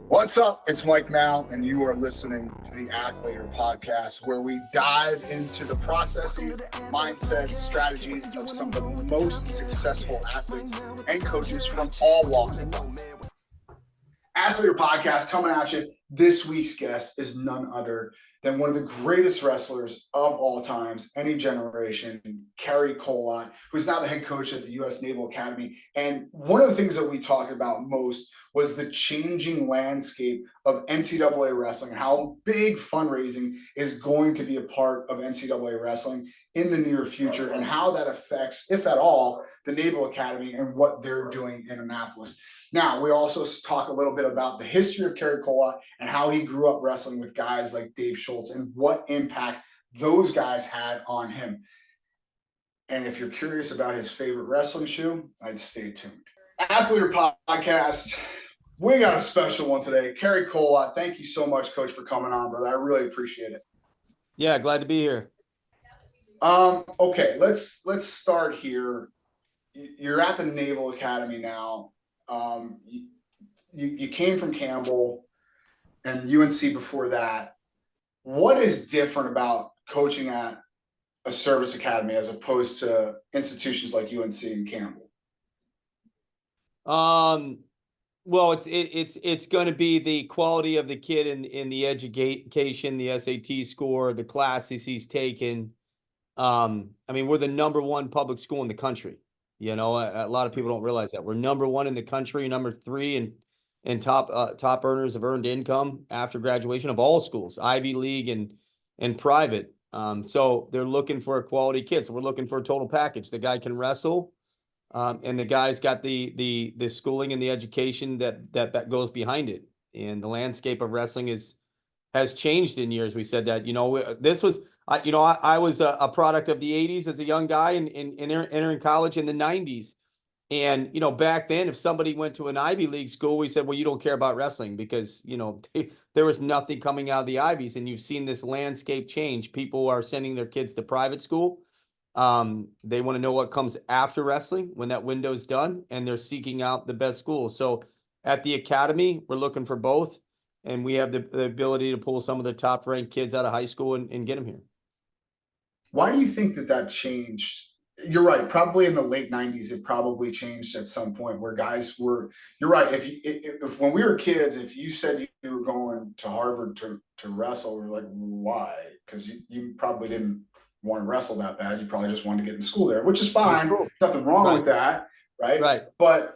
What's up? It's Mike Mal, and you are listening to the Athletor Podcast, where we dive into the processes, mindsets, strategies of some of the most successful athletes and coaches from all walks of life. Athletor Podcast coming at you. This week's guest is none other than one of the greatest wrestlers of all times, any generation, Cary Kolat, who's now the head coach at the U.S. Naval Academy. And one of the things that we talked about most was the changing landscape of NCAA wrestling, and how big fundraising is going to be a part of NCAA wrestling in the near future, and how that affects, if at all, the Naval Academy and what they're doing in Annapolis. Now, we also talk a little bit about the history of Cary Kolat and how he grew up wrestling with guys like Dave Schultz and what impact those guys had on him. And if you're curious about his favorite wrestling shoe, I'd stay tuned. Athletor Podcast, we got a special one today. Cary Kolat, thank you so much, Coach, for coming on, brother. I really appreciate it. Yeah, glad to be here. Okay, let's start here. You're at the Naval Academy now. You came from Campbell and UNC before that. What is different about coaching at a service academy as opposed to institutions like UNC and Campbell? Well, it's going to be the quality of the kid in the education, the SAT score, the classes he's taken. I mean, we're the number one public school in the country. You know, a lot of people don't realize that we're number one in the country, number three in top earners of earned income after graduation of all schools, Ivy League and private. So they're looking for a quality kid. So we're looking for a total package. The guy can wrestle, and the guy's got the schooling and the education that goes behind it. And the landscape of wrestling has changed in years. We said that, this was, I was a product of the 80s as a young guy and entering college in the 90s. And, back then, if somebody went to an Ivy League school, we said, well, you don't care about wrestling because, there was nothing coming out of the Ivies. And you've seen this landscape change. People are sending their kids to private school. They want to know what comes after wrestling when that window's done, and they're seeking out the best schools. So at the academy, we're looking for both. And we have the ability to pull some of the top ranked kids out of high school and get them here. Why do you think that changed? You're right. Probably in the late 90s, it probably changed at some point where guys were, you're right. If when we were kids, if you said you were going to Harvard to wrestle, we were like, why? Because you probably didn't want to wrestle that bad. You probably just wanted to get in school there, which is fine. Nothing wrong with that. Right. Right. But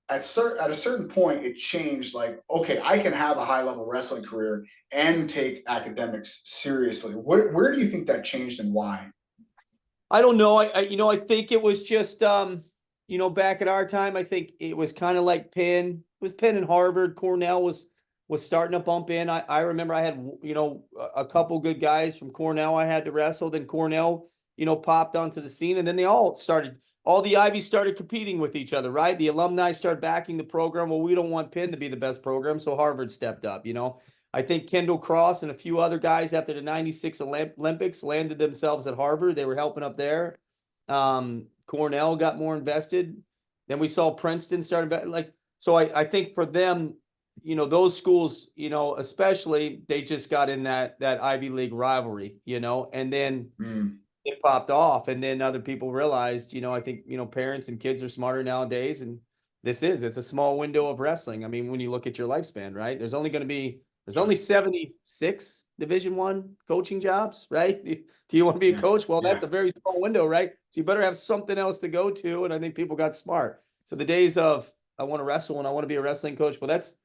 at a certain point, it changed. Like, okay, I can have a high level wrestling career and take academics seriously. Where do you think that changed and why? I don't know. I think it was just, back at our time, I think it was kind of like Penn. It was Penn and Harvard. Cornell was starting to bump in. I remember I had, a couple good guys from Cornell I had to wrestle. Then Cornell, popped onto the scene, and then all the Ivies started competing with each other, right? The alumni started backing the program. Well, we don't want Penn to be the best program, so Harvard stepped up, I think Kendall Cross and a few other guys after the 96 Olympics landed themselves at Harvard. They were helping up there. Cornell got more invested. Then we saw Princeton started so I think for them, those schools, especially, they just got in that Ivy League rivalry, and then it popped off. And then other people realized, I think, parents and kids are smarter nowadays. And it's a small window of wrestling. I mean, when you look at your lifespan, right? There's only 76 Division I coaching jobs, right? Do you want to be a coach? Well, that's a very small window, right? So you better have something else to go to. And I think people got smart. So the days of, I want to wrestle and I want to be a wrestling coach, well, that's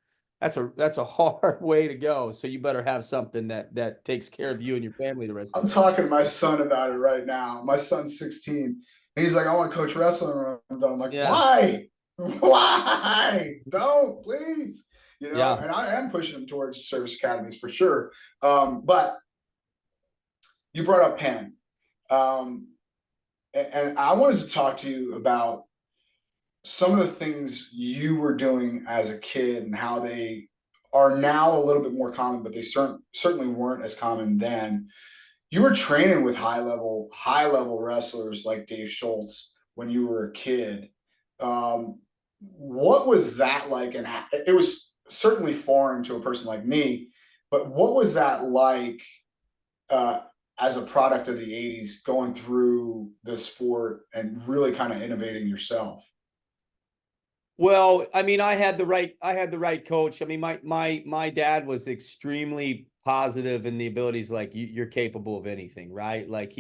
a hard way to go. So you better have something that takes care of you and your family the rest of the time. I'm talking to my son about it right now. My son's 16. And he's like, I want to coach wrestling. I'm like, why? Why? Don't, please. And I am pushing him towards service academies for sure. But you brought up Penn. And I wanted to talk to you about some of the things you were doing as a kid and how they are now a little bit more common, but they certainly weren't as common then. You were training with high level wrestlers like Dave Schultz when you were a kid. What was that like? And it was certainly foreign to a person like me. But what was that like as a product of the 80s, going through the sport and really kind of innovating yourself? Well, I mean, I had the right coach. I mean, my dad was extremely positive in the abilities, like you're capable of anything, right? Like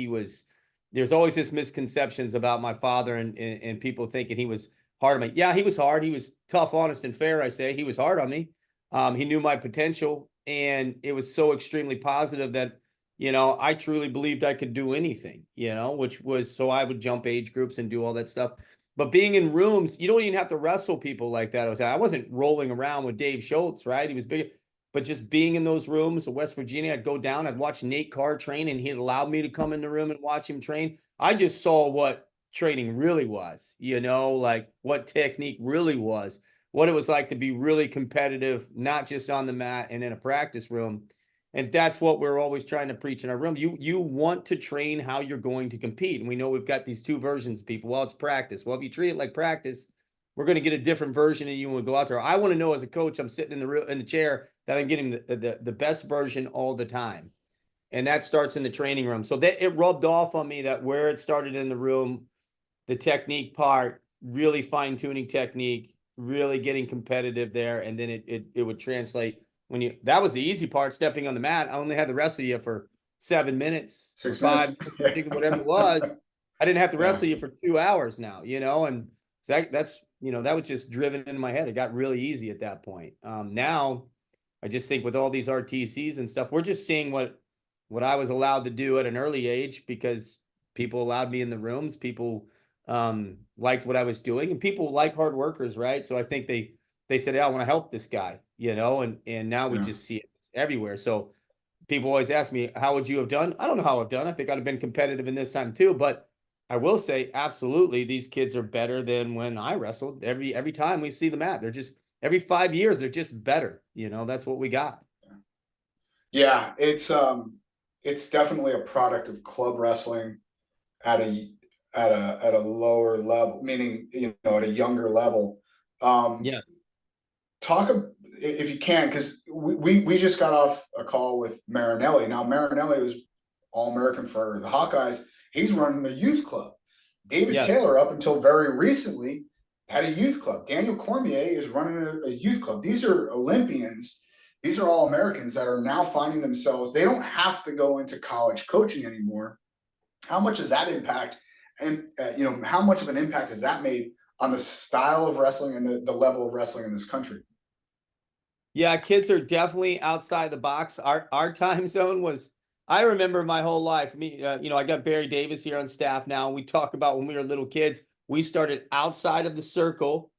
there's always this misconceptions about my father and people thinking he was hard on me. Yeah, he was hard. He was tough, honest, and fair, I say. He was hard on me. He knew my potential, and it was so extremely positive that, I truly believed I could do anything, which was, so I would jump age groups and do all that stuff. But being in rooms, you don't even have to wrestle people like that. I wasn't rolling around with Dave Schultz, right? He was big, but just being in those rooms in West Virginia, I'd go down, I'd watch Nate Carr train, and he'd allow me to come in the room and watch him train. I just saw what training really was, like what technique really was, what it was like to be really competitive, not just on the mat and in a practice room. And that's what we're always trying to preach in our room. You want to train how you're going to compete. And we know we've got these two versions of people. Well, it's practice. Well, if you treat it like practice, we're going to get a different version of you when we go out there. I want to know as a coach, I'm sitting in the chair, that I'm getting the best version all the time. And that starts in the training room. So that it rubbed off on me that where it started in the room, the technique part, really fine-tuning technique, really getting competitive there. And then it would translate that was the easy part, stepping on the mat. I only had to wrestle you for 7 minutes, 6 5, minutes. whatever it was. I didn't have to Yeah. wrestle you for 2 hours now, and that's, that was just driven into my head. It got really easy at that point. Now I just think with all these RTCs and stuff, we're just seeing what I was allowed to do at an early age because people allowed me in the rooms. People liked what I was doing, and people like hard workers, right? So I think they said, hey, I want to help this guy, and now we just see it everywhere. So people always ask me, how would you have done? I don't know how I've done. I think I'd have been competitive in this time too, but I will say, absolutely, these kids are better than when I wrestled. Every time we see them they're just, every 5 years, they're just better. That's what we got. Yeah, it's definitely a product of club wrestling at a lower level, meaning, at a younger level. Yeah. Talk if you can, because we just got off a call with Marinelli. Now Marinelli was All-American for the Hawkeyes. He's running a youth club. David Taylor, up until very recently, had a youth club. Daniel Cormier is running a youth club. These are Olympians. These are All-Americans that are now finding themselves. They don't have to go into college coaching anymore. How much does that impact? And how much of an impact has that made on the style of wrestling and the level of wrestling in this country? Yeah, kids are definitely outside the box. Our time zone was, I remember my whole life. I got Barry Davis here on staff now. We talk about when we were little kids, we started outside of the circle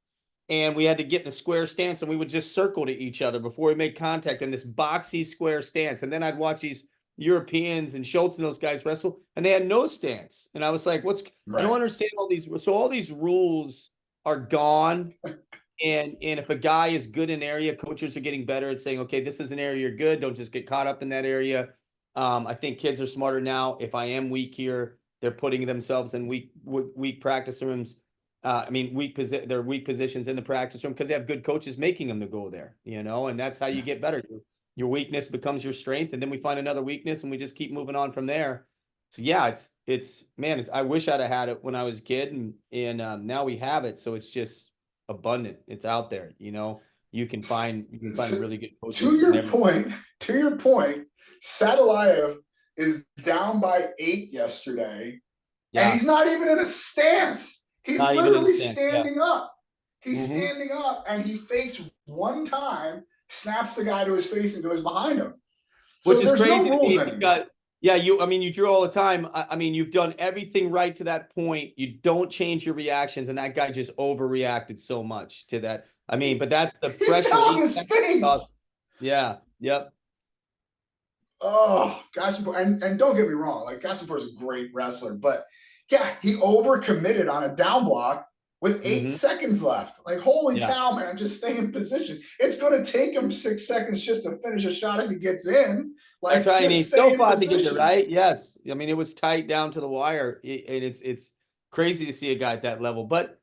and we had to get in a square stance and we would just circle to each other before we made contact in this boxy square stance. And then I'd watch these Europeans and Schultz and those guys wrestle and they had no stance. And I was like, I don't understand all these. So all these rules are gone. And if a guy is good in an area, coaches are getting better at saying, okay, this is an area you're good. Don't just get caught up in that area. I think kids are smarter now. If I am weak here, they're putting themselves in weak practice rooms. They're weak positions in the practice room because they have good coaches making them to go there, and that's how you get better. Your weakness becomes your strength. And then we find another weakness and we just keep moving on from there. So yeah, I wish I'd have had it when I was a kid and now we have it. So it's just abundant. It's out there, you can find really good coaches. To your point, Sadalayev is down by 8 yesterday, and he's not even in a stance. He's literally standing up. He's standing up, and he fakes one time, snaps the guy to his face, and goes behind him. So which is crazy. No rules anymore. You drew all the time. You've done everything right to that point. You don't change your reactions, and that guy just overreacted so much to that. But that's the pressure. On his face. Yeah. Yep. Oh, Gaspar, and don't get me wrong, like Gaspar is a great wrestler, but yeah, he overcommitted on a down block with 8 seconds left. Like, holy cow, man, just stay in position. It's going to take him 6 seconds just to finish a shot if he gets in. Like, that's right. And he still fought to get it right. Yes. It was tight down to the wire. And it's crazy to see a guy at that level. But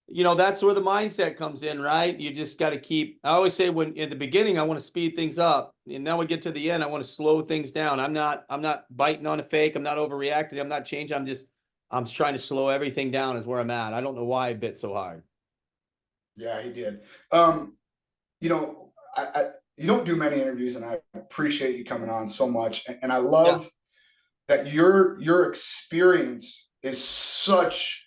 that's where the mindset comes in, right? You just got to keep, I always say when in the beginning, I want to speed things up. And now we get to the end, I want to slow things down. I'm not biting on a fake. I'm not overreacting. I'm not changing. I'm just trying to slow everything down is where I'm at. I don't know why I bit so hard. Yeah, he did. You know, you don't do many interviews, and I appreciate you coming on so much. And I Yeah. love that your experience is such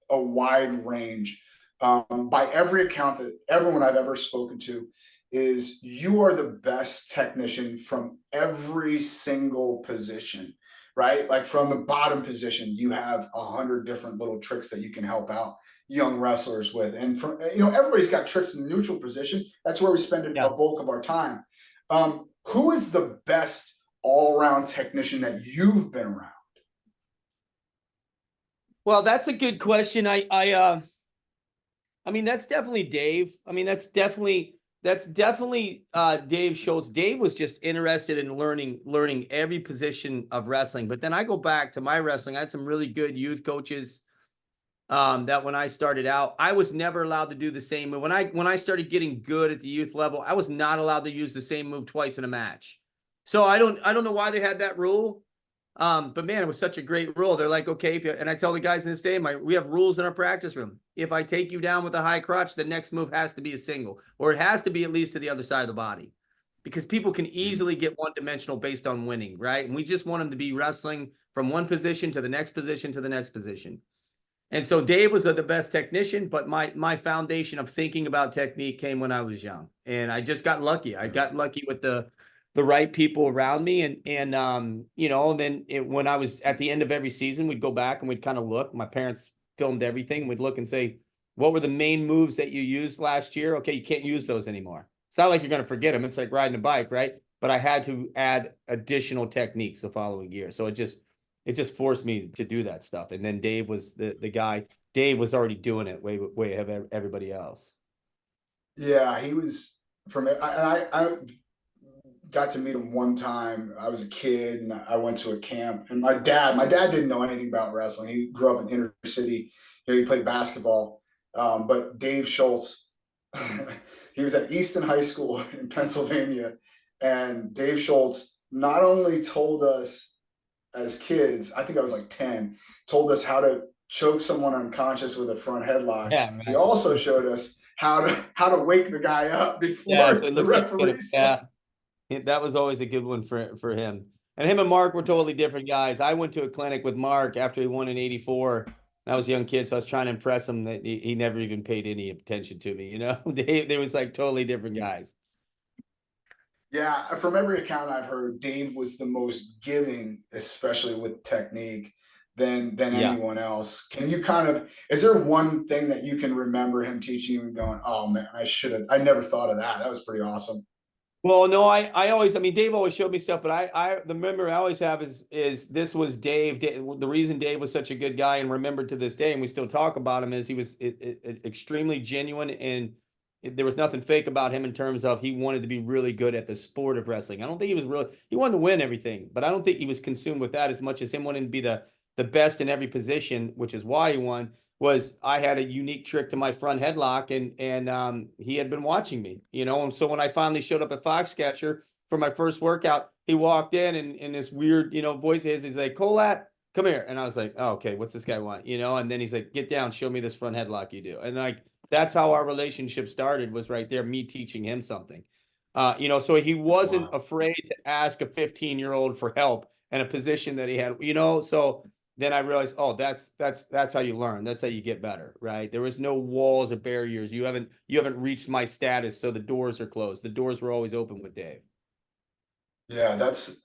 a wide range. By every account that everyone I've ever spoken to is you are the best technician from every single position, right? Like from the bottom position, you have 100 different little tricks that you can help out young wrestlers with. And from, everybody's got tricks in the neutral position. That's where we spend a Yeah. bulk of our time. Who is the best all-around technician that you've been around? Well, that's a good question. I mean, that's definitely Dave. I mean, that's definitely Dave Schultz. Dave was just interested in learning every position of wrestling. But then I go back to my wrestling. I had some really good youth coaches that when I started out, I was never allowed to do the same move. When I started getting good at the youth level, I was not allowed to use the same move twice in a match. So I don't know why they had that rule. But man, it was such a great rule. They're like, okay, and I tell the guys in this day, we have rules in our practice room. If I take you down with a high crotch, the next move has to be a single, or it has to be at least to the other side of the body, because people can easily get one-dimensional based on winning, right? And we just want them to be wrestling from one position to the next position to the next position. And so Dave was the best technician, but my foundation of thinking about technique came when I was young, and I just got lucky. I got lucky with the right people around me, and then when I was at the end of every season, we'd go back and we'd kind of look. My parents filmed everything. We'd look and say, what were the main moves that you used last year? Okay, you can't use those anymore. It's not like you're going to forget them. It's like riding a bike, right? But I had to add additional techniques the following year, so it just forced me to do that stuff. And then Dave was the guy. Dave was already doing it way ahead of everybody else. Yeah, he was from it. I got to meet him one time. I was a kid and I went to a camp, and my dad didn't know anything about wrestling. He grew up in inner city. He played basketball. But Dave Schultz, he was at Easton High School in Pennsylvania. And Dave Schultz not only told us as kids, I think I was like 10, told us how to choke someone unconscious with a front headlock. Yeah, He man. also showed us how to wake the guy up Yeah, so before it the looks like referee. that was always a good one for him. And him and Mark were totally different guys. I went to a clinic with Mark after he won in '84. I was a young kid, so I was trying to impress him that he never even paid any attention to me. They was like totally different guys. Yeah, from every account I've heard, Dave was the most giving, especially with technique, than Yeah. anyone else. Can you is there one thing that you can remember him teaching you and going, oh man, I never thought of that. That was pretty awesome. Well, no, I mean, Dave always showed me stuff, but the memory I always have is this was Dave. The reason Dave was such a good guy and remembered to this day, and we still talk about him, is he was extremely genuine, and there was nothing fake about him in terms of he wanted to be really good at the sport of wrestling. I don't think he wanted to win everything, but I don't think he was consumed with that as much as him wanting to be the best in every position, which is why he won. I had a unique trick to my front headlock, and he had been watching me, and so when I finally showed up at Foxcatcher for my first workout, he walked in and in this weird, voice of his, he's like, Kolat, come here. And I was like, oh, okay, what's this guy want? And then he's like, get down, show me this front headlock you do. And like, that's how our relationship started, was right there, me teaching him something. So he wasn't afraid to ask a 15-year-old for help in a position that he had, so then I realized, oh, that's how you learn. That's how you get better, right? There was no walls or barriers. You haven't reached my status, so the doors are closed. The doors were always open with Dave. Yeah, that's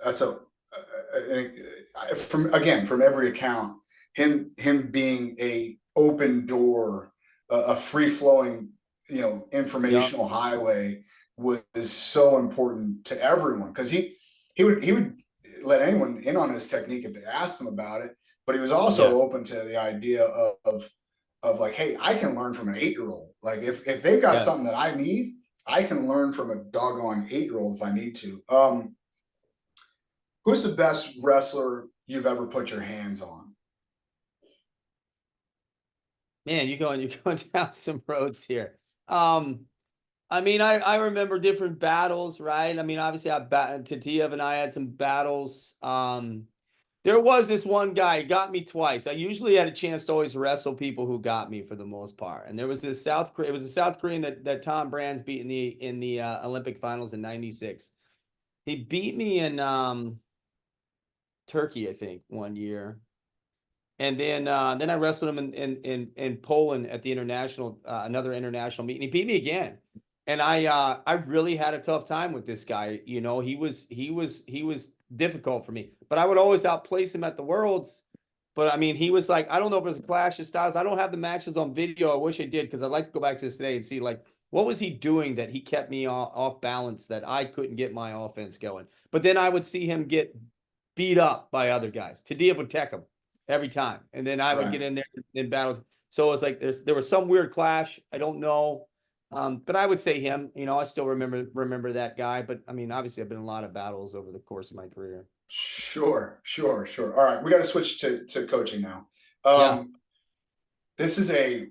from every account, him being a open door, a free flowing, informational highway was so important to everyone, because he would let anyone in on his technique if they asked him about it. But he was also open to the idea of like, hey, I can learn from an 8-year-old. Like if they've got something that I need, I can learn from a doggone 8-year-old if I need to. Who's the best wrestler you've ever put your hands on? Man, you're going down some roads here. I mean, I remember different battles, right? I mean, obviously, Tatiev and I had some battles. There was this one guy, he got me twice. I usually had a chance to always wrestle people who got me for the most part. And there was this it was a South Korean that Tom Brands beat in the Olympic finals in '96. He beat me in Turkey, I think, one year. And then I wrestled him in Poland at the international another international meet, and he beat me again. And I really had a tough time with this guy. You know, he was difficult for me, but I would always outplace him at the Worlds. But I mean, he was like, I don't know if it was a clash of styles. I don't have the matches on video. I wish I did, because I'd like to go back to this today and see, like, what was he doing that he kept me off balance, that I couldn't get my offense going. But then I would see him get beat up by other guys. Tadia would tech him every time, and then I would get in there in battle. So it was like there was some weird clash. I don't know. But I would say him. You know, I still remember that guy. But I mean, obviously, I've been in a lot of battles over the course of my career. Sure. All right, we got to switch to coaching now. Yeah. This is a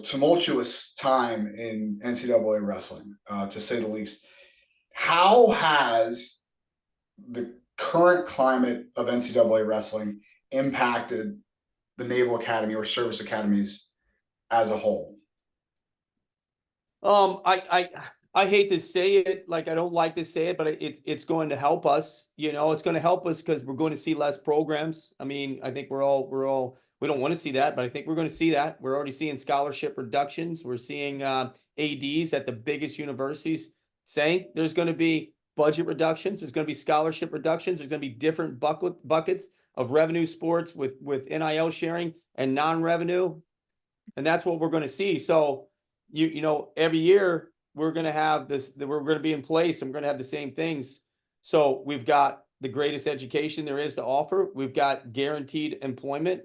tumultuous time in NCAA wrestling, to say the least. How has the current climate of NCAA wrestling impacted the Naval Academy or service academies as a whole? I hate to say it, like, I don't like to say it, but it's going to help us. You know, it's going to help us because we're going to see less programs. I mean, I think we don't want to see that, but I think we're going to see that. We're already seeing scholarship reductions. We're seeing ADs at the biggest universities saying there's going to be budget reductions. There's going to be scholarship reductions. There's going to be different buckets of revenue sports with NIL sharing and non-revenue. And that's what we're going to see. So, you know, every year we're going to have this, we're going to be in place, and we're going to have the same things. So we've got the greatest education there is to offer. We've got guaranteed employment,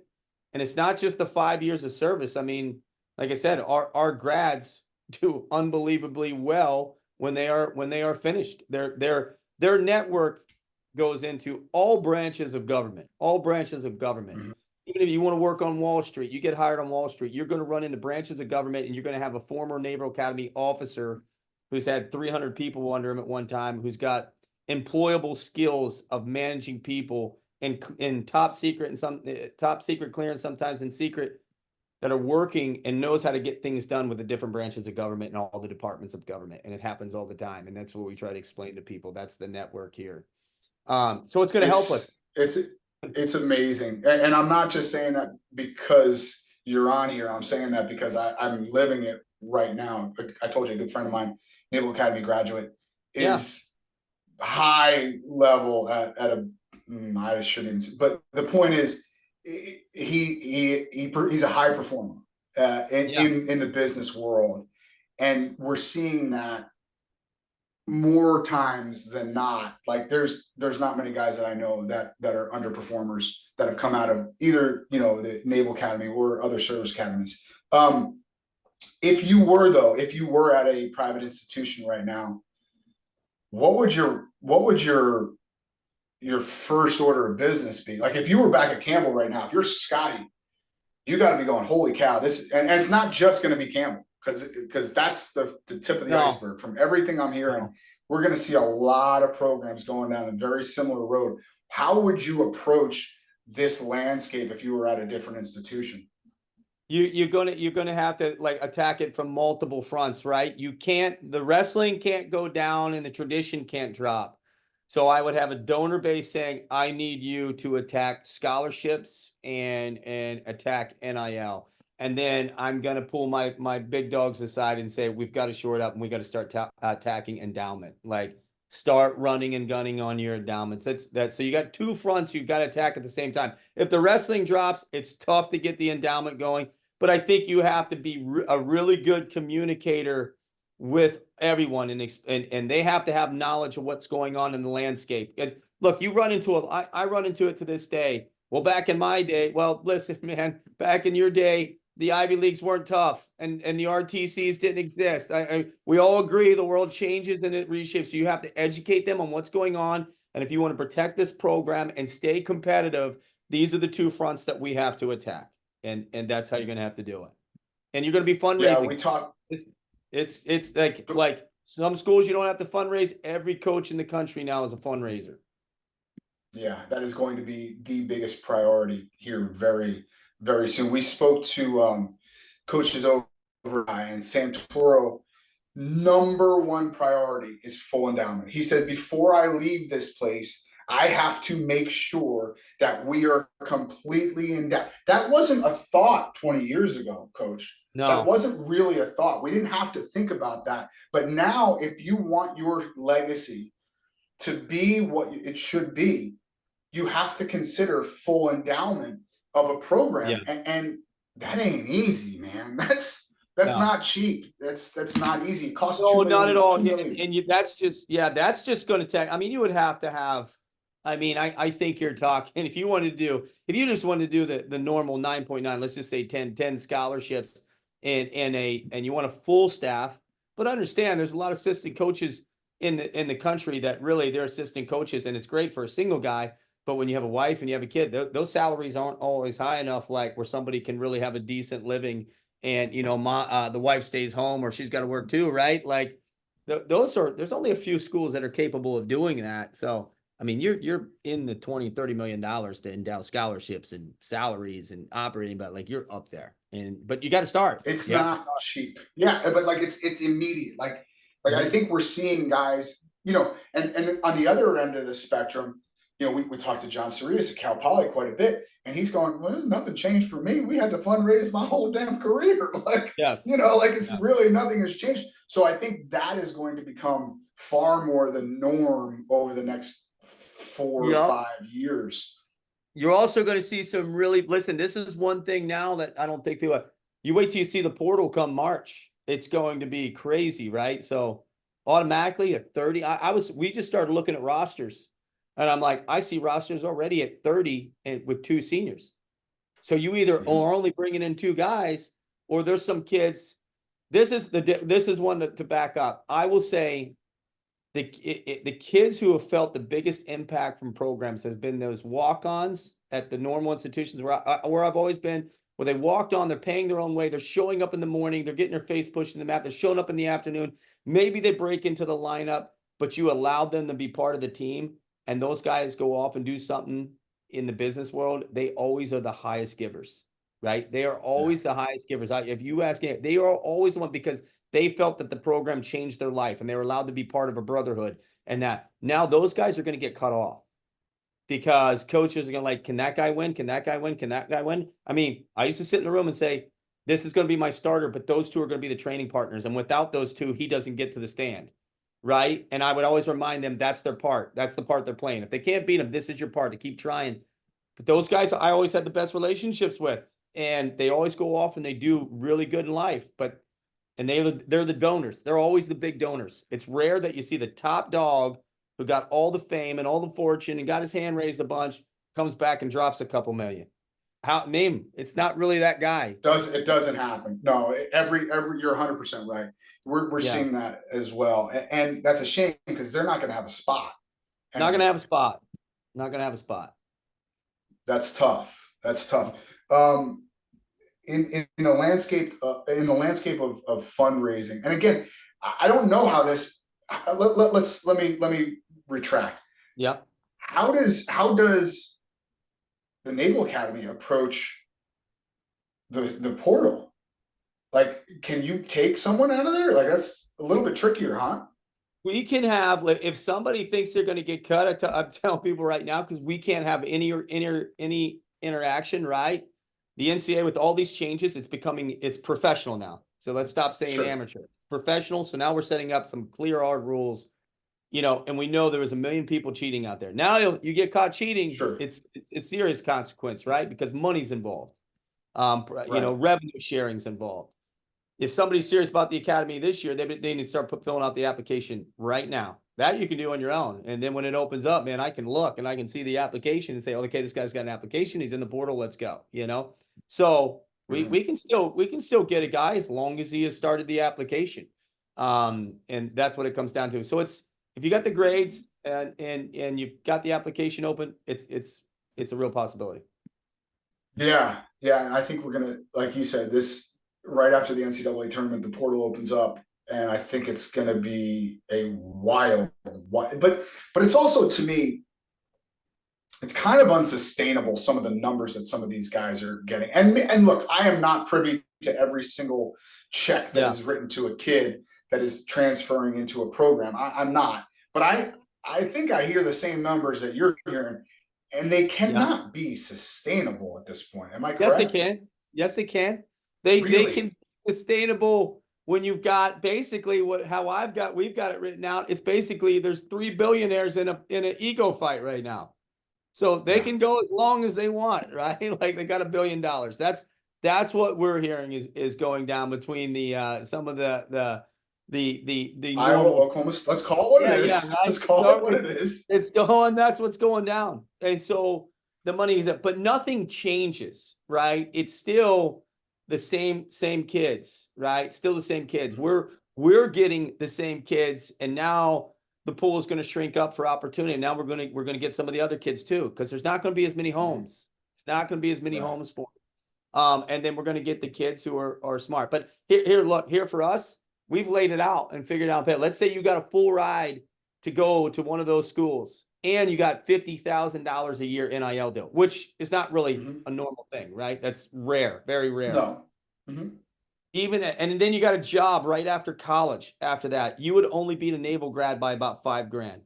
and it's not just the 5 years of service. I mean, like I said, our grads do unbelievably well when they are finished. Their network goes into all branches of government, Mm-hmm. Even if you want to work on Wall Street, you get hired on Wall Street, you're going to run into branches of government, and you're going to have a former Naval Academy officer who's had 300 people under him at one time, who's got employable skills of managing people in top secret and some top secret clearance, sometimes in secret, that are working and knows how to get things done with the different branches of government and all the departments of government. And it happens all the time. And that's what we try to explain to people. That's the network here. So it's going to help us. It's amazing. And I'm not just saying that because you're on here. I'm saying that because I'm living it right now. I told you, a good friend of mine, Naval Academy graduate, is high level at a, I shouldn't even say, but the point is, he's a high performer in the business world. And we're seeing that more times than not. Like there's not many guys that I know that are underperformers that have come out of either, you know, the Naval Academy or other service academies. If you were at a private institution right now, what would your first order of business be? Like if you were back at Campbell right now, if you're Scotty, you got to be going, holy cow, this, and it's not just going to be Campbell, because that's the tip of the iceberg. From everything I'm hearing, we're going to see a lot of programs going down a very similar road. How would you approach this landscape if you were at a different institution? You're gonna have to, like, attack it from multiple fronts, right? The wrestling can't go down and the tradition can't drop. So I would have a donor base saying, I need you to attack scholarships and attack NIL. And then I'm going to pull my big dogs aside and say, we've got to shore it up, and we got to start attacking endowment. Like, start running and gunning on your endowments. So you got two fronts you've got to attack at the same time. If the wrestling drops, it's tough to get the endowment going. But I think you have to be a really good communicator with everyone, and they have to have knowledge of what's going on in the landscape. And look, you run into I run into it to this day. Well, back in my day, well, listen, man, back in your day, the Ivy Leagues weren't tough, and the RTCs didn't exist. We all agree the world changes and it reshapes. So you have to educate them on what's going on. And if you want to protect this program and stay competitive, these are the two fronts that we have to attack. and that's how you're going to have to do it. And you're going to be Yeah, fundraising. we talked. It's like some schools you don't have to fundraise. Every coach in the country now is a fundraiser. Yeah, that is going to be the biggest priority here very, very soon. We spoke to coaches over and Santoro. Number one priority is full endowment. He said, before I leave this place, I have to make sure that we are completely endowed. That wasn't a thought 20 years ago, Coach. That No. wasn't really a thought. We didn't have to think about that. But now, if you want your legacy to be what it should be, you have to consider full endowment of a program, Yeah. and that ain't easy, man. That's No. not cheap. That's not easy. It costs No, $2 not at million. all. $2 million. And that's just going to take. I mean, you would have to have. I mean, I think you're talking. If you just wanted to do the normal 9.9, let's just say 10 scholarships, and you want a full staff. But understand, there's a lot of assistant coaches in the country that really they're assistant coaches, and it's great for a single guy. But when you have a wife and you have a kid, those salaries aren't always high enough, like where somebody can really have a decent living. And the wife stays home or she's got to work too, right? Like there's only a few schools that are capable of doing that. So I mean, you're in the $20-30 million to endow scholarships and salaries and operating, but like you're up there. But you got to start. It's not cheap. Yeah, but like it's immediate. Like I think we're seeing guys, and on the other end of the spectrum, we talked to John Cerritos at Cal Poly quite a bit, and he's going, well, nothing changed for me. We had to fundraise my whole damn career. Like, yes. It's really nothing has changed. So I think that is going to become far more the norm over the next 4 or 5 years. You're also going to see some listen, this is one thing now that I don't think people, you wait till you see the portal come March. It's going to be crazy, right? So automatically at 30, we just started looking at rosters. And I'm like, I see rosters already at 30 and with 2 seniors. So you either are only bringing in 2 guys, or there's some kids. This is one that to back up. I will say the kids who have felt the biggest impact from programs has been those walk-ons at the normal institutions where I've always been, where they walked on, they're paying their own way, they're showing up in the morning, they're getting their face pushed in the mat, they're showing up in the afternoon. Maybe they break into the lineup, but you allowed them to be part of the team. And those guys go off and do something in the business world. They always are the highest givers, right? They are always the highest givers. If you ask me, they are always the one, because they felt that the program changed their life and they were allowed to be part of a brotherhood. And that now those guys are going to get cut off because coaches are going to like, can that guy win? Can that guy win? Can that guy win? I mean, I used to sit in the room and say, this is going to be my starter, but those 2 are going to be the training partners. And without those 2, he doesn't get to the stand. Right. And I would always remind them that's their part. That's the part they're playing. If they can't beat them, this is your part to keep trying. But those guys I always had the best relationships with, and they always go off and they do really good in life. And they're the donors. They're always the big donors. It's rare that you see the top dog who got all the fame and all the fortune and got his hand raised a bunch, comes back and drops a couple million. Name, it's not really that guy. It doesn't happen. No, every you're 100% right. We're seeing that as well, and that's a shame because they're not going to have a spot. Not going to have a spot. Not going to have a spot. That's tough. That's tough. In the landscape of fundraising, and again, I don't know how this. Let me retract. Yeah. How does the Naval Academy approach the portal? Like, can you take someone out of there? Like, that's a little bit trickier, huh? We can have, if somebody thinks they're going to get cut, I'm telling people right now, because we can't have any interaction, right? The NCAA with all these changes, it's professional now. So let's stop saying amateur. Professional. So now we're setting up some clear, hard rules, and we know there was 1 million people cheating out there. Now you get caught cheating, it's serious consequence, right? Because money's involved. Revenue sharing's involved. If somebody's serious about the academy this year, they need to start filling out the application right now. That you can do on your own. And then when it opens up, man, I can look and I can see the application and say, okay, this guy's got an application. He's in the portal. Let's go. So we can still get a guy as long as he has started the application. And that's what it comes down to. So if you got the grades and you've got the application open, it's a real possibility. Yeah, yeah, and I think we're gonna, like you said, this right after the NCAA tournament, the portal opens up, and I think it's gonna be a wild, but it's also to me, it's kind of unsustainable some of the numbers that some of these guys are getting. And look, I am not privy to every single check that Yeah. is written to a kid that is transferring into a program. I'm not, but I think I hear the same numbers that you're hearing, and they Yeah. cannot be sustainable at this point. Am I Yes, they correct? can. Yes, they can. They can Really? be sustainable when you've got basically how we've got it written out. It's basically there's 3 billionaires in an ego fight right now. So they Yeah. can go as long as they want, right? Like they got $1 billion. That's what we're hearing is going down between the some of the Iowa, normal. Oklahoma. Let's call it what it Yeah, is. right. Let's call it So what it is. it's going, that's what's going down. And so the money is up, but nothing changes, right? It's still the same kids, right? Still the same kids. We're getting the same kids, and now the pool is going to shrink up for opportunity. And now we're going to get some of the other kids too, because there's not going to be as many homes. It's not going to be as many Right. homes for them. And then we're going to get the kids who are smart. But look, here for us, we've laid it out and figured out. Let's say you got a full ride to go to one of those schools, and you got $50,000 a year NIL deal, which is not really Mm-hmm. a normal thing, right? That's rare, very rare. No. Mm-hmm. And then you got a job right after college. After that, you would only beat a naval grad by about $5,000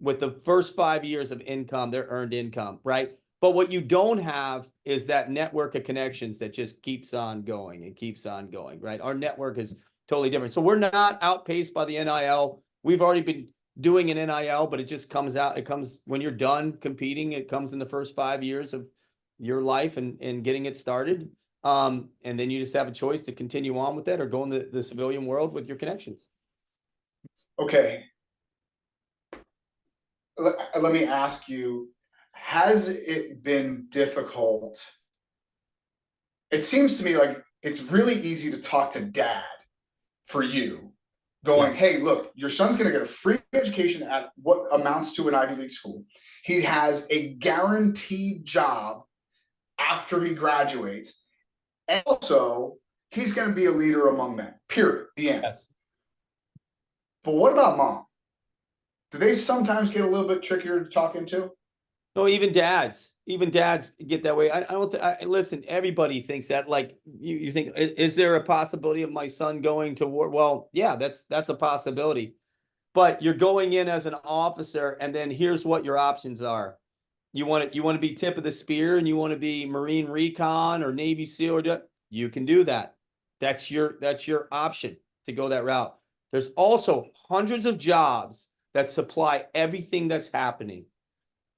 with the first 5 years of income, their earned income, right? But what you don't have is that network of connections that just keeps on going and keeps on going, right? Our network is totally different. So we're not outpaced by the NIL. We've already been doing an NIL, but it just comes out. It comes when you're done competing. It comes in the first 5 years of your life and getting it started. And then you just have a choice to continue on with that or go in the civilian world with your connections. Okay. Let me ask you, has it been difficult? It seems to me like it's really easy to talk to dad for you, going, Yeah. hey, look, your son's going to get a free education at what amounts to an Ivy League school. He has a guaranteed job after he graduates. And also, he's going to be a leader among men, period. The end. Yes. But what about mom? Do they sometimes get a little bit trickier to talk into? No, even dads get that way. I don't listen, everybody thinks that. Like you think, is there a possibility of my son going to war? Well, yeah, that's a possibility. But you're going in as an officer, and then here's what your options are. You want to be tip of the spear, and you want to be Marine Recon or Navy SEAL, you can do that. That's your option to go that route. There's also hundreds of jobs that supply everything that's happening.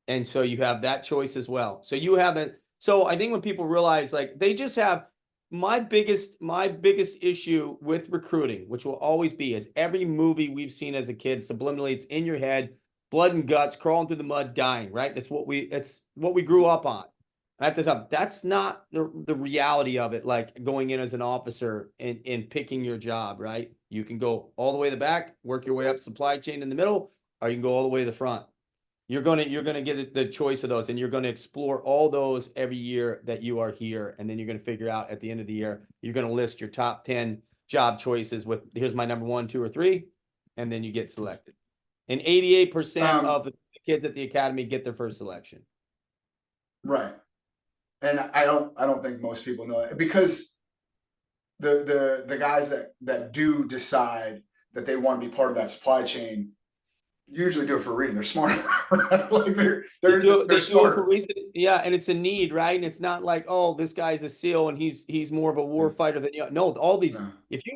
And so you have that choice as well. So you have that. So I think when people realize, like, they just have my biggest issue with recruiting, which will always be, is every movie we've seen as a kid subliminally, it's in your head, blood and guts, crawling through the mud, dying, right? That's what we grew up on. That's not the reality of it, like going in as an officer and picking your job, right? You can go all the way to the back, work your way up supply chain in the middle, or you can go all the way to the front. You're gonna get the choice of those, and you're gonna explore all those every year that you are here, and then you're gonna figure out at the end of the year, you're gonna list your top 10 job choices with, here's my number 1, 2, or 3, and then you get selected. And 88% Um, of the kids at the academy get their first selection. right. And I don't think most people know that, because the guys that do decide that they want to be part of that supply chain usually do it for a reason. They're smart. Like they're They do it for smarter. reason, yeah, and it's a need, right? And it's not like, oh, this guy's a SEAL and he's more of a war fighter than you. No, all these, No.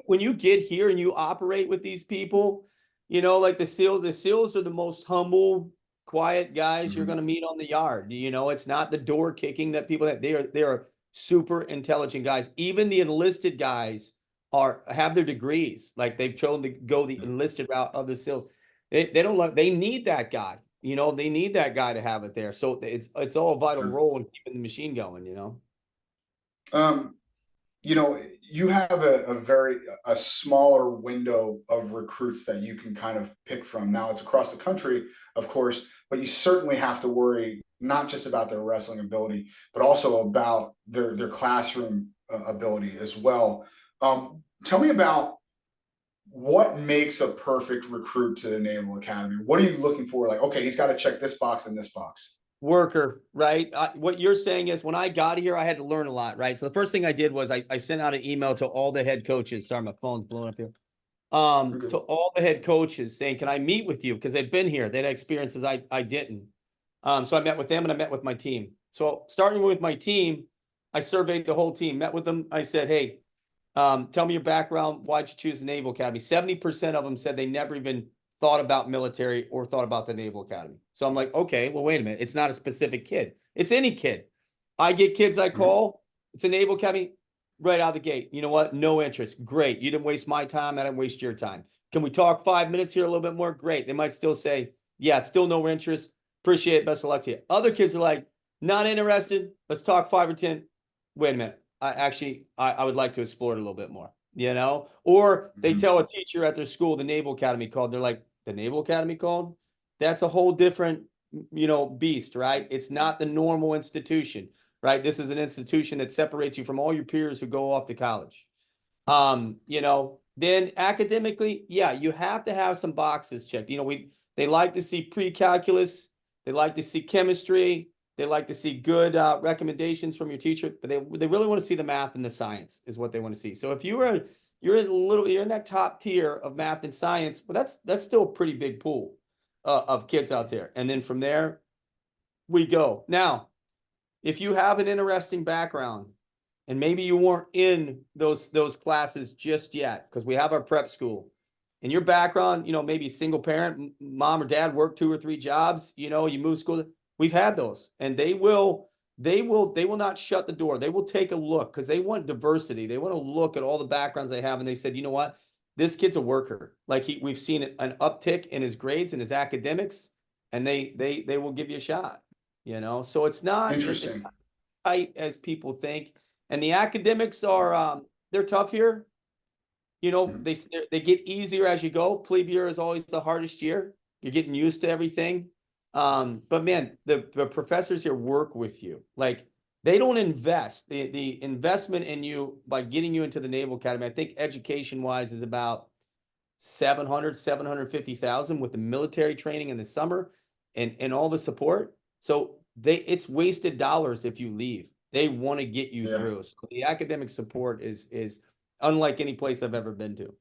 when you get here and you operate with these people, like the SEALs are the most humble, quiet guys you're Mhm. gonna meet on the yard. It's not the door kicking that people have. They are super intelligent guys. Even the enlisted guys have their degrees. Like they've chosen to go the enlisted route of the SEALs. They need that guy. They need that guy to have it there. So it's all a vital Sure. role in keeping the machine going. Um, you have a smaller window of recruits that you can kind of pick from. Now it's across the country, of course, but you certainly have to worry not just about their wrestling ability, but also about their classroom ability as well. Tell me about what makes a perfect recruit to the Naval Academy. What are you looking for? Like, okay, he's got to check this box and this box. Worker, right? What you're saying is when I got here, I had to learn a lot, right? So the first thing I did was I sent out an email to all the head coaches. Sorry, my phone's blowing up here. To all the head coaches saying, can I meet with you? Because they've been here. They had experiences I didn't. So I met with them and I met with my team. So starting with my team, I surveyed the whole team, met with them. I said, hey, tell me your background. Why'd you choose the Naval Academy? 70% of them said they never even thought about military or thought about the Naval Academy. So I'm like, okay, well, wait a minute. It's not a specific kid. It's any kid. I get kids I call. It's a Naval Academy right out of the gate. You know what? No interest. Great. You didn't waste my time. I didn't waste your time. Can we talk 5 minutes here a little bit more? Great. They might still say, yeah, still no interest. Appreciate it. Best of luck to you. Other kids are like, not interested. Let's talk 5 or 10. Wait a minute. I would like to explore it a little bit more, or they tell a teacher at their school, the Naval Academy called. They're like, the Naval Academy called? That's a whole different, beast, right? It's not the normal institution, right? This is an institution that separates you from all your peers who go off to college. Then academically, yeah, you have to have some boxes checked. They like to see pre-calculus. They like to see chemistry. They like to see good recommendations from your teacher, but they really want to see the math and the science is what they want to see. So if you're in that top tier of math and science, well, that's still a pretty big pool of kids out there. And then from there, we go. Now, if you have an interesting background, and maybe you weren't in those classes just yet, because we have our prep school, and your background, maybe single parent, mom or dad worked 2 or 3 jobs, you move school. We've had those, and they will not shut the door. They will take a look because they want diversity. They want to look at all the backgrounds they have, and they said, you know what, this kid's a worker. Like we've seen an uptick in his grades and his academics, and they will give you a shot. So it's not Interesting. it's not tight as people think, and the academics are they're tough here. They get easier as you go. Plebe year is always the hardest year. You're getting used to everything. But man, the professors here work with you. Like they don't invest the investment in you by getting you into the Naval Academy. I think education wise is about 750,000 with the military training in the summer and all the support. So it's wasted dollars if you leave. They want to get you through. So the academic support is unlike any place I've ever been to.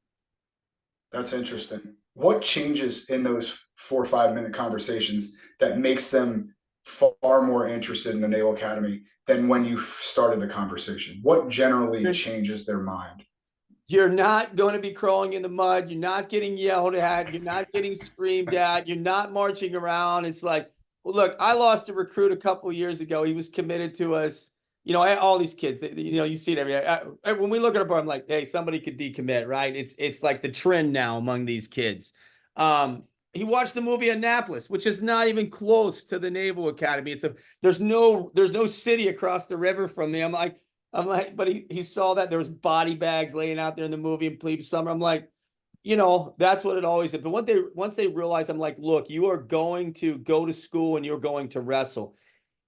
That's interesting. What changes in those 4 or 5 minute conversations that makes them far more interested in the Naval Academy than when you started the conversation? What generally changes their mind? You're not going to be crawling in the mud. You're not getting yelled at. You're not getting screamed at. You're not marching around. It's like, well, look, I lost a recruit a couple of years ago. He was committed to us. All these kids, you see it every day. When we look at a bar, I'm like, hey, somebody could decommit, right? It's like the trend now among these kids. He watched the movie Annapolis, which is not even close to the Naval Academy. There's no city across the river from me. I'm like, but he saw that there was body bags laying out there in the movie in Plebe Summer. I'm like, that's what it always is. But once they realize, I'm like, look, you are going to go to school and you're going to wrestle.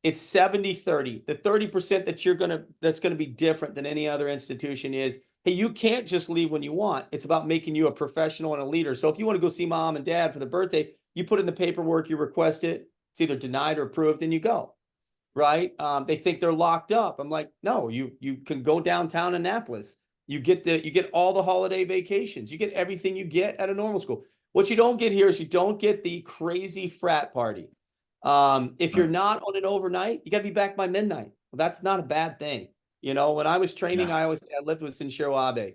It's 70-30. The 30% that's going to be different than any other institution is, hey, you can't just leave when you want. It's about making you a professional and a leader. So if you want to go see mom and dad for the birthday, you put in the paperwork, you request it. It's either denied or approved, and you go. Right? They think they're locked up. I'm like, no, you can go downtown Annapolis. You get all the holiday vacations. You get everything you get at a normal school. What you don't get here is you don't get the crazy frat party. If you're not on an overnight, you got to be back by midnight. Well, that's not a bad thing. When I was training, I lived with Senshiro Abe.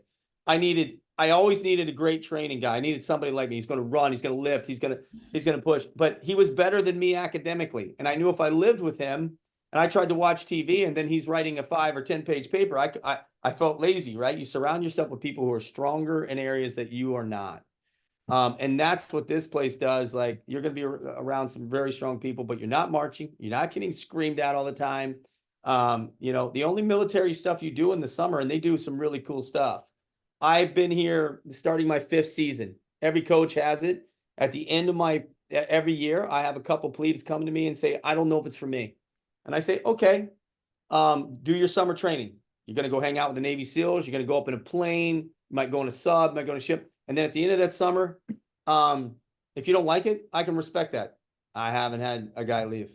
I always needed a great training guy. I needed somebody like me. He's going to run. He's going to lift. He's going to push. But he was better than me academically. And I knew if I lived with him and I tried to watch TV and then he's writing a 5 or 10 page paper, I felt lazy, right? You surround yourself with people who are stronger in areas that you are not. And that's what this place does. Like, you're going to be around some very strong people, but you're not marching. You're not getting screamed at all the time. You know, the only military stuff you do in the summer, and they do some really cool stuff. I've been here starting my 5th season. Every coach has it. At the end of every year, I have a couple plebes come to me and say, I don't know if it's for me. And I say, okay, do your summer training. You're going to go hang out with the Navy SEALs. You're going to go up in a plane. You might go in a sub, might go in a ship. And then at the end of that summer, if you don't like it, I can respect that. I haven't had a guy leave.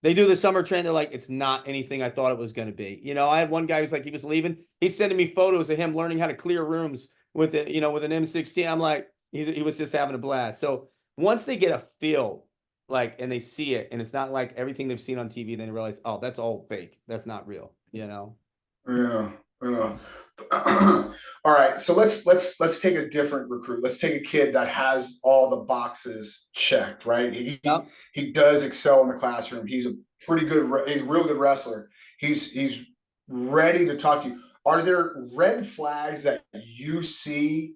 They do the summer train. They're like, it's not anything I thought it was going to be. You know, I had one guy who's like, he was leaving. He's sending me photos of him learning how to clear rooms with it, you know, with an M16. I'm like, he was just having a blast. So once they get a feel, like, and they see it, and it's not like everything they've seen on TV, then they realize, oh, that's all fake. That's not real, you know? Yeah. All right. So let's take a different recruit. Let's take a kid that has all the boxes checked, right? He does excel in the classroom. He's a he's a real good wrestler. He's ready to talk to you. Are there red flags that you see,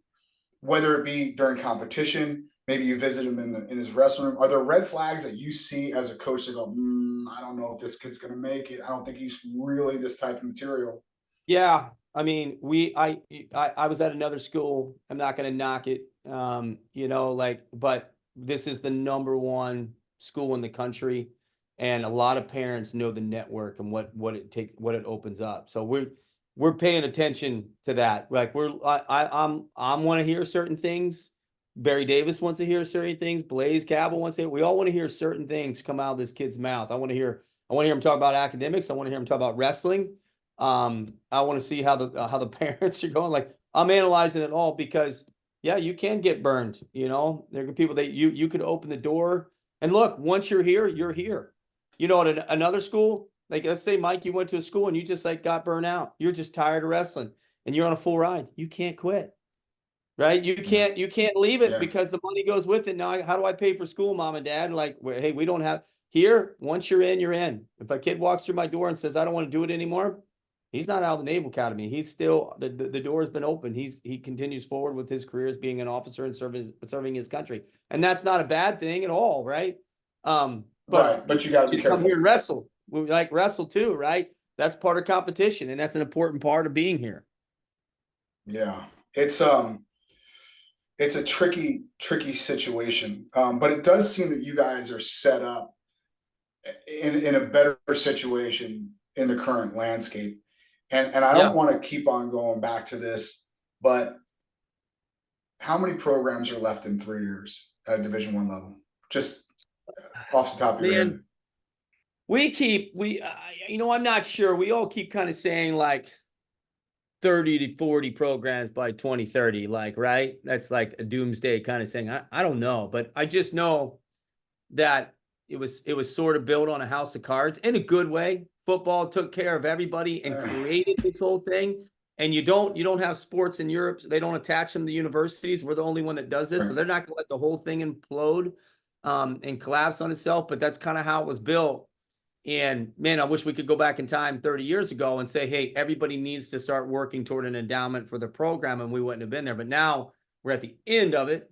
whether it be during competition, maybe you visit him in his wrestling room? Are there red flags that you see as a coach that go, I don't know if this kid's going to make it. I don't think he's really this type of material. Yeah. I mean, I was at another school. I'm not going to knock it. You know, like, but this is the #1 school in the country. And a lot of parents know the network and what it opens up. So we're paying attention to that. Like I want to hear certain things. Barry Davis wants to hear certain things. Blaze Cabell wants to hear. We all want to hear certain things come out of this kid's mouth. I want to hear him talk about academics. I want to hear him talk about wrestling. I want to see how the parents are going. Like, I'm analyzing it all because, yeah, you can get burned. You know, there are people that you could open the door, and look, once you're here, you're here. You know, at another school, like, let's say, Mike, you went to a school and you just like got burned out. You're just tired of wrestling and you're on a full ride. You can't quit, right? You can't leave it because the money goes with it. Now, how do I pay for school, mom and dad? Like, hey, we don't have here. Once you're in, you're in. If a kid walks through my door and says, I don't want to do it anymore, he's not out of the Naval Academy. He's still, the door has been open. He continues forward with his career as being an officer and serving his country. And that's not a bad thing at all, right? But you got to be careful. Come here and wrestle. We like wrestle too, right? That's part of competition, and that's an important part of being here. Yeah. It's a tricky situation. But it does seem that you guys are set up in a better situation in the current landscape. And I don't want to keep on going back to this, but how many programs are left in 3 years at Division I level? Just off the top of your head. You know, I'm not sure. We all keep kind of saying like 30 to 40 programs by 2030, like, right? That's like a doomsday kind of thing. I don't know, but I just know that it was sort of built on a house of cards in a good way. Football took care of everybody and created this whole thing. And you don't have sports in Europe. They don't attach them to universities. We're the only one that does this. So they're not going to let the whole thing implode and collapse on itself. But that's kind of how it was built. And man, I wish we could go back in time 30 years ago and say, hey, everybody needs to start working toward an endowment for the program, and we wouldn't have been there. But now we're at the end of it.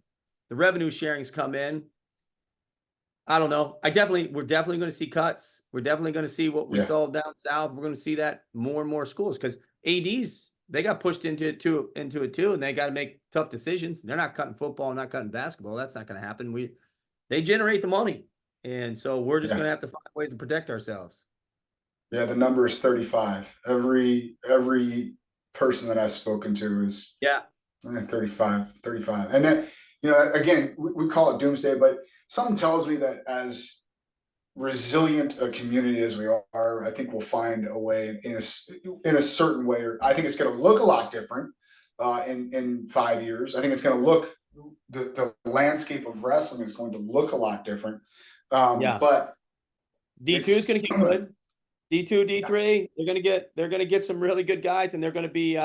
The revenue sharings come in. I don't know. We're definitely going to see cuts. We're definitely going to see what we saw down south. We're going to see that more and more schools, because ADs, they got pushed into it too, and they got to make tough decisions. They're not cutting football, not cutting basketball. That's not going to happen. They generate the money. And so we're just going to have to find ways to protect ourselves. Yeah, the number is 35. Every person that I've spoken to is 35. And then, you know, again, we call it doomsday, but something tells me that as resilient a community as we are, I think we'll find a way in a certain way. Or I think it's going to look a lot different in 5 years. I think it's going to look, the landscape of wrestling is going to look a lot different. But D2 is going to get good. D2, D3, they're going to get some really good guys, and they're going to be, you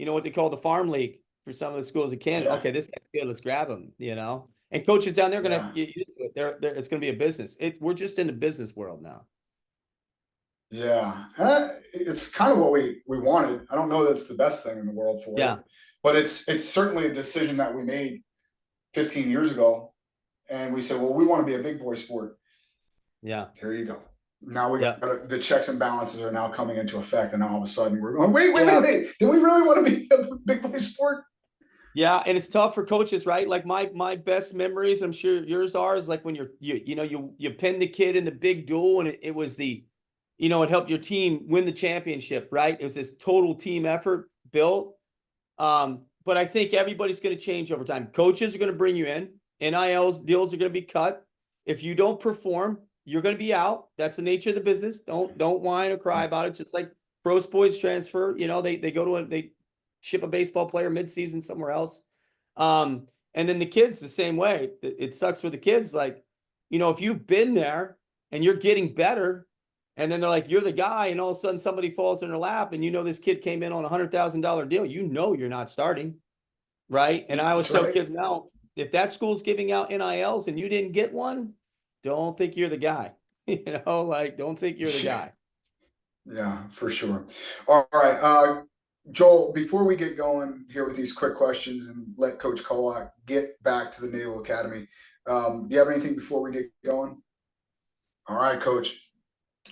know, what they call the farm league for some of the schools in Canada. Okay, this guy's good. Let's grab him, you know. And coaches down there are going to get used to it. It's going to be a business. We're just in the business world now. Yeah, and it's kind of what we wanted. I don't know that's the best thing in the world for it, but it's certainly a decision that we made 15 years ago, and we said, well, we want to be a big boy sport. Yeah, here you go. Now we Yeah. got the checks and balances are now coming into effect, and now all of a sudden we're going, wait. Do we really want to be a big play sport? Yeah, and it's tough for coaches, right? Like my best memories, I'm sure yours are, is like when you pinned the kid in the big duel, and it was it helped your team win the championship, right? It was this total team effort built. But I think everybody's going to change over time. Coaches are going to bring you in. NIL deals are going to be cut. If you don't perform, you're going to be out. That's the nature of the business. Don't whine or cry about it. Just like pro sports transfer, they go to they ship a baseball player midseason somewhere else. And then the kids the same way. It sucks for the kids. Like, if you've been there and you're getting better, and then they're like, you're the guy, and all of a sudden somebody falls in their lap, and this kid came in on a $100,000 deal. You're not starting, right? And I always tell kids now, if that school's giving out NILs and you didn't get one, don't think you're the guy. Don't think you're the guy. Yeah, for sure. All right, Joel, before we get going here with these quick questions and let Coach Kolat get back to the Naval Academy, do you have anything before we get going? All right, Coach.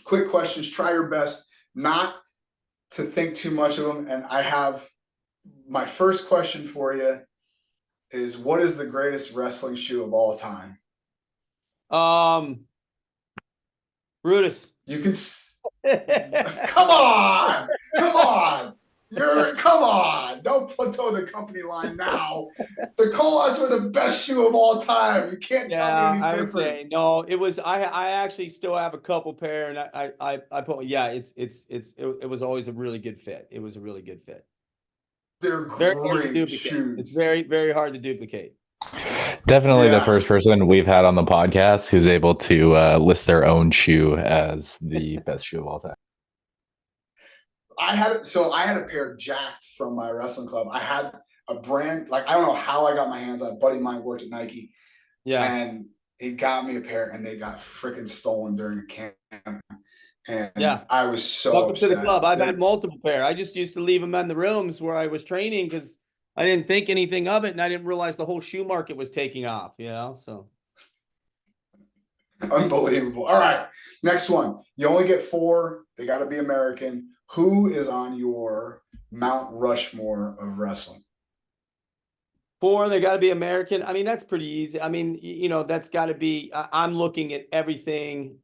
Quick questions. Try your best not to think too much of them. And I have my first question for you is, what is the greatest wrestling shoe of all time? Brutus. You can come on. Come on. Don't toe the company line now. The Kolats were the best shoe of all time. You can't tell me any different. Would say, no, it was. I actually still have a couple pair, and I put. Yeah, it was always a really good fit. It was a really good fit. They're great shoes. It's very, very hard to duplicate. Definitely the first person we've had on the podcast who's able to list their own shoe as the best shoe of all time. I had a pair jacked from my wrestling club. I had a brand, like, I don't know how I got my hands on. A buddy of mine worked at Nike. Yeah. And he got me a pair, and they got freaking stolen during a camp. And I was so welcome upset. To the club. I've had multiple pair. I just used to leave them in the rooms where I was training because I didn't think anything of it, and I didn't realize the whole shoe market was taking off, so. Unbelievable. All right, next one. You only get 4. They got to be American. Who is on your Mount Rushmore of wrestling? 4, they got to be American. I mean, that's pretty easy. I mean, that's got to be. I'm looking at everything.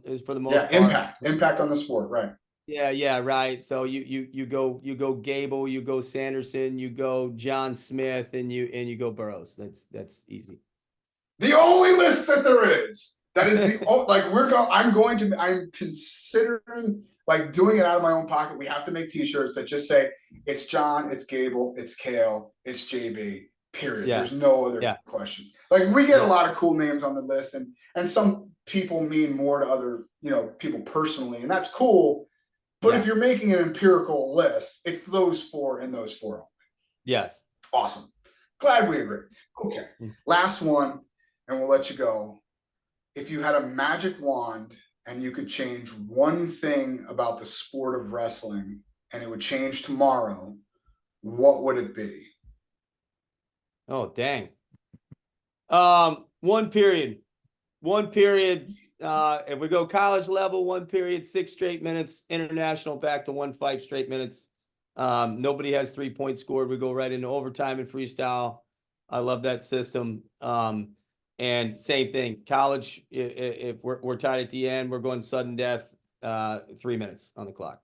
Is for the most part. Impact on the sport, right? Yeah, right. So you go Gable, you go Sanderson, you go John Smith, and you go Burroughs. That's easy. The only list that there is. That is the I'm considering doing it out of my own pocket. We have to make t-shirts that just say it's John, it's Gable, it's Kale, it's JB, period. Yeah. There's no other questions. We get a lot of cool names on the list, and some people mean more to other, people personally, and that's cool. But if you're making an empirical list, it's those 4 and those 4 only. Yes. Awesome. Glad we agree. Okay. Last one, and we'll let you go. If you had a magic wand and you could change one thing about the sport of wrestling and it would change tomorrow, what would it be? Oh, dang. One period. If we go college level, 1 period, 6 straight minutes, international back to 5 straight minutes. Nobody has 3 points scored. We go right into overtime and freestyle. I love that system. And same thing, college, if we're tied at the end, we're going sudden death, 3 minutes on the clock.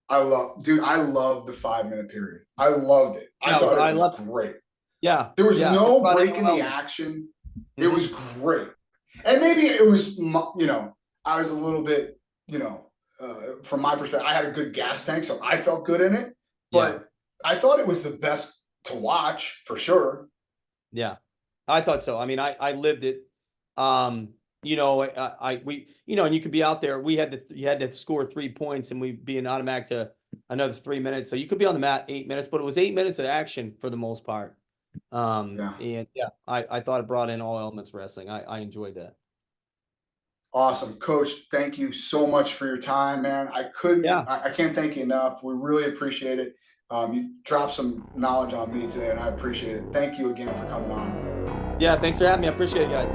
I love the 5-minute period. I loved it. I thought it was great. Yeah. There was no break in the action. It was great. And maybe it was, I was a little bit, from my perspective, I had a good gas tank, so I felt good in it. But I thought it was the best to watch for sure. Yeah. I thought so. I mean, I lived it. And you could be out there. You had to score 3 points, and we'd be an automatic to another 3 minutes. So you could be on the mat 8 minutes, but it was 8 minutes of action for the most part. And I thought it brought in all elements of wrestling. I enjoyed that. Awesome. Coach, thank you so much for your time, man. I can't thank you enough. We really appreciate it. You dropped some knowledge on me today, and I appreciate it. Thank you again for coming on. Yeah, thanks for having me. I appreciate it, guys.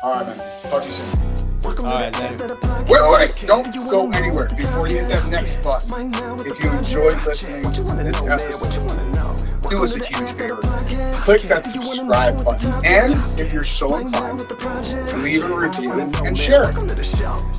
All right, man. Talk to you soon. All right, later. Wait, don't go anywhere before you hit that next button. If you enjoyed listening to this episode, do us a huge favor. Click that subscribe button. And if you're so inclined, leave a review and share it.